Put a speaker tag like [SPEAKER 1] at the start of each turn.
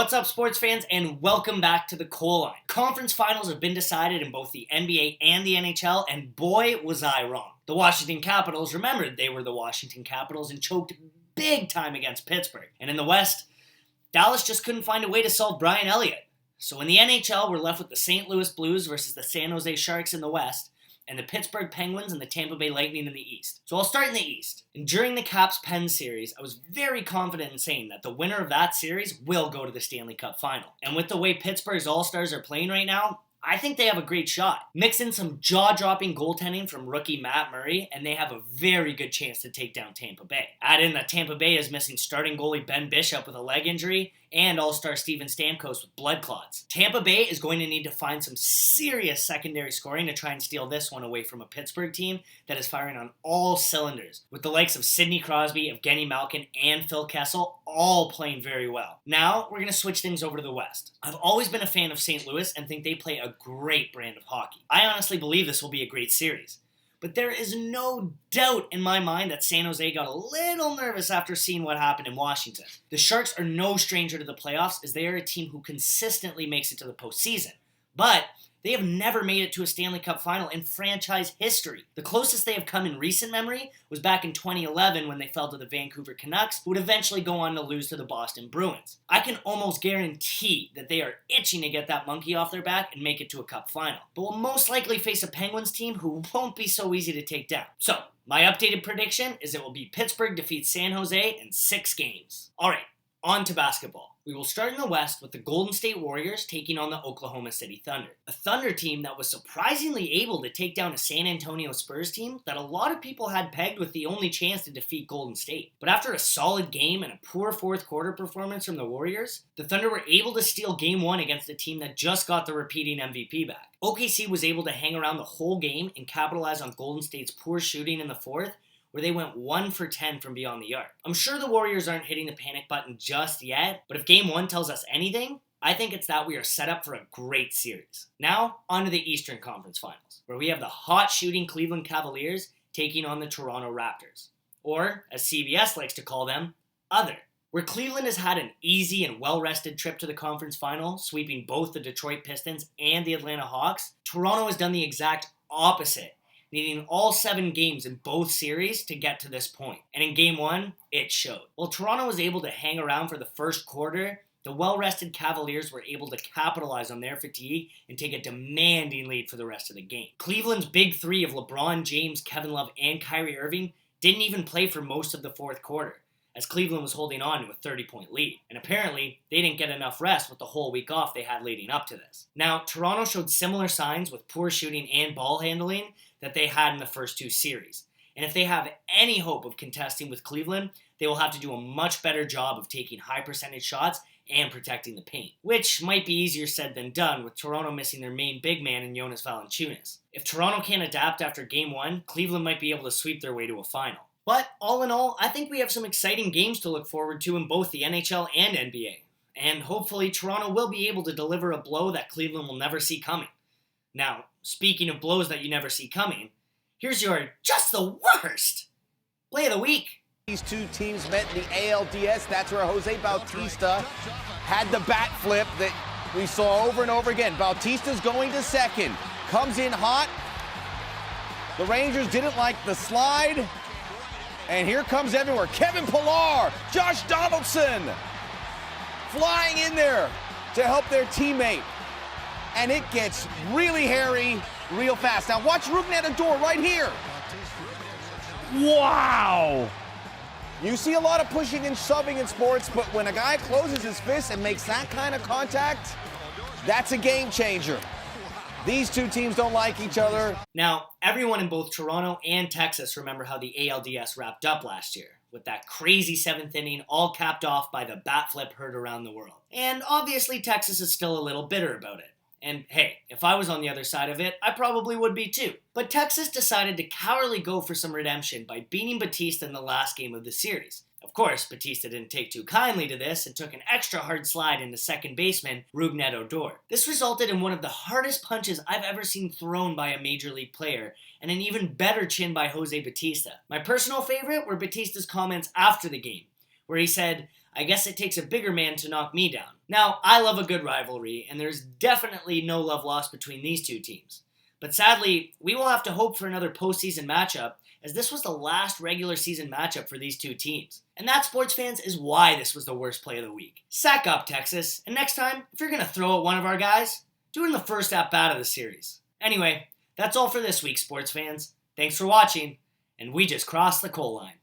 [SPEAKER 1] What's up, sports fans, and welcome back to the Coal Line. Conference finals have been decided in both the NBA and the NHL, and boy, was I wrong. The Washington Capitals remembered they were the Washington Capitals and choked big time against Pittsburgh. And in the West, Dallas just couldn't find a way to solve Brian Elliott. So in the NHL, we're left with the St. Louis Blues versus the San Jose Sharks in the West, and the Pittsburgh Penguins and the Tampa Bay Lightning in the East. So I'll start in the East. And during the Caps-Pens series, I was very confident in saying that the winner of that series will go to the Stanley Cup Final. And with the way Pittsburgh's All-Stars are playing right now, I think they have a great shot. Mix in some jaw-dropping goaltending from rookie Matt Murray, and they have a very good chance to take down Tampa Bay. Add in that Tampa Bay is missing starting goalie Ben Bishop with a leg injury, and all-star Steven Stamkos with blood clots. Tampa Bay is going to need to find some serious secondary scoring to try and steal this one away from a Pittsburgh team that is firing on all cylinders, with the likes of Sidney Crosby, Evgeny Malkin, and Phil Kessel all playing very well. Now, we're going to switch things over to the West. I've always been a fan of St. Louis and think they play a great brand of hockey. I honestly believe this will be a great series. But there is no doubt in my mind that San Jose got a little nervous after seeing what happened in Washington. The Sharks are no stranger to the playoffs, as they are a team who consistently makes it to the postseason. But they have never made it to a Stanley Cup final in franchise history. The closest they have come in recent memory was back in 2011 when they fell to the Vancouver Canucks, who would eventually go on to lose to the Boston Bruins. I can almost guarantee that they are itching to get that monkey off their back and make it to a Cup final, but will most likely face a Penguins team who won't be so easy to take down. So, my updated prediction is it will be Pittsburgh defeats San Jose in 6 games. Alright, on to basketball. We will start in the West with the Golden State Warriors taking on the Oklahoma City Thunder. A Thunder team that was surprisingly able to take down a San Antonio Spurs team that a lot of people had pegged with the only chance to defeat Golden State. But after a solid game and a poor fourth quarter performance from the Warriors, the Thunder were able to steal Game 1 against a team that just got the repeating MVP back. OKC was able to hang around the whole game and capitalize on Golden State's poor shooting in the fourth, where they went 1 for 10 from beyond the arc. I'm sure the Warriors aren't hitting the panic button just yet, but if Game 1 tells us anything, I think it's that we are set up for a great series. Now, on to the Eastern Conference Finals, where we have the hot shooting Cleveland Cavaliers taking on the Toronto Raptors, or, as CBS likes to call them, other. Where Cleveland has had an easy and well-rested trip to the conference final, sweeping both the Detroit Pistons and the Atlanta Hawks, Toronto has done the exact opposite, needing all 7 games in both series to get to this point. And in Game 1, it showed. While Toronto was able to hang around for the first quarter, the well-rested Cavaliers were able to capitalize on their fatigue and take a demanding lead for the rest of the game. Cleveland's big three of LeBron James, Kevin Love, and Kyrie Irving didn't even play for most of the fourth quarter, as Cleveland was holding on to a 30-point lead. And apparently, they didn't get enough rest with the whole week off they had leading up to this. Now, Toronto showed similar signs with poor shooting and ball handling that they had in the first 2 series. And if they have any hope of contesting with Cleveland, they will have to do a much better job of taking high percentage shots and protecting the paint, which might be easier said than done with Toronto missing their main big man in Jonas Valanciunas. If Toronto can't adapt after Game 1, Cleveland might be able to sweep their way to a final. But all in all, I think we have some exciting games to look forward to in both the NHL and NBA. And hopefully Toronto will be able to deliver a blow that Cleveland will never see coming. Now, speaking of blows that you never see coming, here's your just the worst play of the week.
[SPEAKER 2] These two teams met in the ALDS. That's where Jose Bautista had the bat flip that we saw over and over again. Bautista's going to second. Comes in hot. The Rangers didn't like the slide. And here comes everywhere. Kevin Pillar, Josh Donaldson flying in there to help their teammate. And it gets really hairy real fast. Now watch Rougned Odor right here. Wow! You see a lot of pushing and shoving in sports, but when a guy closes his fist and makes that kind of contact, that's a game changer. These two teams don't like each other.
[SPEAKER 1] Now, everyone in both Toronto and Texas remember how the ALDS wrapped up last year, with that crazy 7th inning all capped off by the bat flip heard around the world. And obviously Texas is still a little bitter about it. And hey, if I was on the other side of it, I probably would be too. But Texas decided to cowardly go for some redemption by beating Batista in the last game of the series. Of course, Batista didn't take too kindly to this and took an extra hard slide into second baseman Rougned Odor. This resulted in one of the hardest punches I've ever seen thrown by a major league player, and an even better chin by Jose Batista. My personal favorite were Batista's comments after the game, where he said, "I guess it takes a bigger man to knock me down." Now, I love a good rivalry, and there's definitely no love lost between these two teams. But sadly, we will have to hope for another postseason matchup, as this was the last regular season matchup for these two teams. And that, sports fans, is why this was the worst play of the week. Sack up, Texas, and next time, if you're going to throw at one of our guys, do it in the first at-bat of the series. Anyway, that's all for this week, sports fans. Thanks for watching, and we just crossed the goal line.